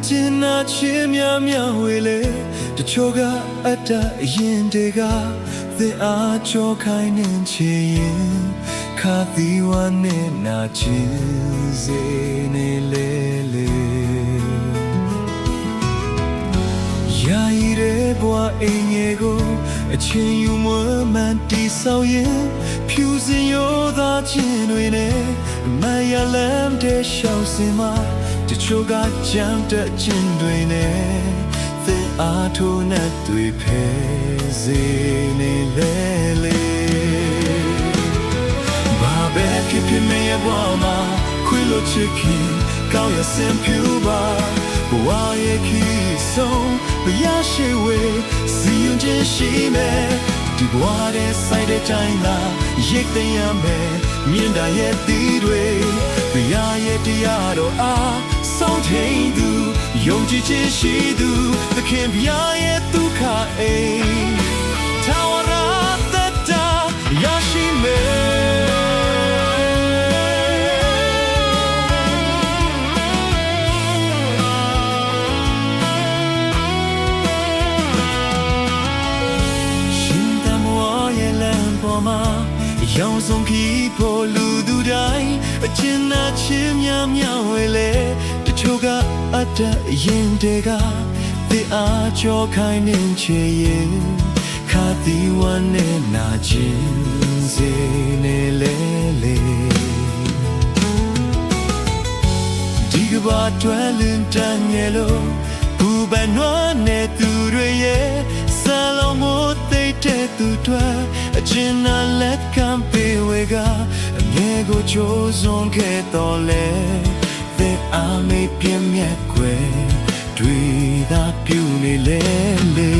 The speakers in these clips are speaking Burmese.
ကျင်နာချင်းများများဝေလေတချို့ကအတ္တအရင်တည်းကသင်အားကြောခိုင်းနေချင်ရင်ခါသီဝနဲ့နာချင်စေနေလေလေယာယီတဲ့ဘဝအင်ငယ်ကိုအချင်းယူမွမ်းမှန်တီဆောက်ရင်ဖြူစင်ရိုးသားခြင်းတွေနဲ့မရလမ်းတဲ့ရှောက်စင်မှာတချို့ကကြမ်းတဲ့ခြင်းတွေနဲ့သင်အားထိုးနဲ့တွေ့ဖဲစေနေလေလေဘာပဲဖြစ်ဖြစ်မဲ့ဘဝမှာခွေလို့ချစ်ခင်ကောင်းရစင်ဖြူပါဘဝရဲ့ခီးဆုံးဘယားရှိဝေးစီရင်ခြင်းရှိမယ်ဒီဘဝရဲ့ဆိုင်တဲ့တိုင်းလာရိတ်သိမ်းရမယ်မြင်တာရဲ့သီးတွေဘယားရဲ့တရားတော်အားဆုံးထိန်သူယုံကြည်ခြင်းရှိသူသခင်ဘုရားရဲ့ဒုက္ခအိမ်ထာဝရသက်တာရရှိမယ်ရှင်တမွားရဲ့လမ်းပေါ်မှာရောင်စုံခီးဖို့လူသူတိုင်းအကျဉ်းနာချင်းများများဝေလေတချို့ကအတ္တအရင်တည်းကသင်အားကြောခိုင်းနေချင်ရင်ခါသီဝနဲ့နာခြင်းစေနေလေလေဒီကဘာတွယ်လင်းတန်ငယ်လို့ဘူပန်နွားနဲ့သူတွေရဲ့ဆလုံးမို့သိတဲ့သူတွေအကျဉ်းနာလက်ကံပေးဝေကအငယ်ကိုချိုးစွန်ခဲ့တော်လဲသင်အားမေးပြင်းမြတ်ွယ်တွေ့သာပြုနေလေလေ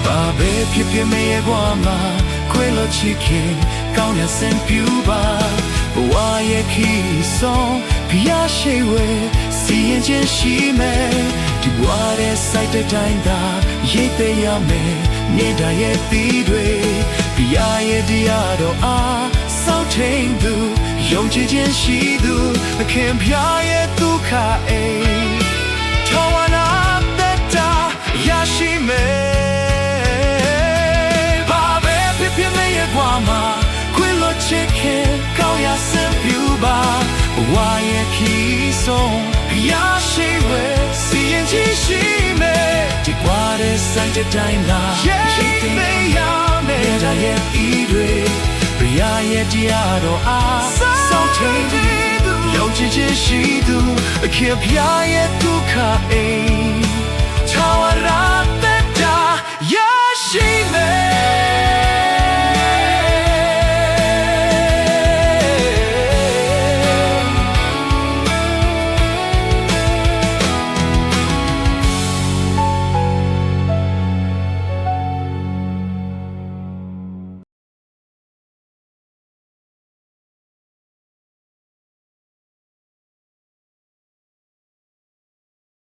ဘာပဲဖြစ်ဖြစ်မဲ့ဘဝမှာခွေလို့ချစ်ခင်ကောင်းရစင်ပြူပါဘဝရဲ့ခီးဆုံးဘုရားရှိဝေးစီရင်ခြင်းရှိမယ်ဒီဘဝရဲ့စိုက်တဲ့တိုင်းသာရိတ်သိမ်းရမယ်နေတာရဲ့သီးတွေဘုရားရဲ့တရားတော်အားစောင့်ထိန်သူယုံကြည်ခြင်းရှိသူသခင်ဘုရားရဲ့ဒုက္ခအိမ်ထာဝရသက်တာရရှိမယ်ဘာပဲဖြစ်ဖြစ်မဲ့ရဲ့ဘဝမှာခွေလို့ချစ်ခင်ကောင်းရစင်ပြူပါဘဝရဲ့ခီးဆုံးဘုရားရှိဝေးစီရင်ခြင်းရှိမယ်ဒီဘဝရဲ့ဆိုင်တဲ့တိုင်းလာရိတ်သိမ်းရမယ်ဒါရဲ့ဤတွေဘုရားရဲ့တရားတော်အားစောင့်ထိန်သူယုံကြည်ခြင်းရှိသူအခင်ဘုရားရဲ့ဒုက္ခအိမ်ထာဝရသက်တာရရှိမယ်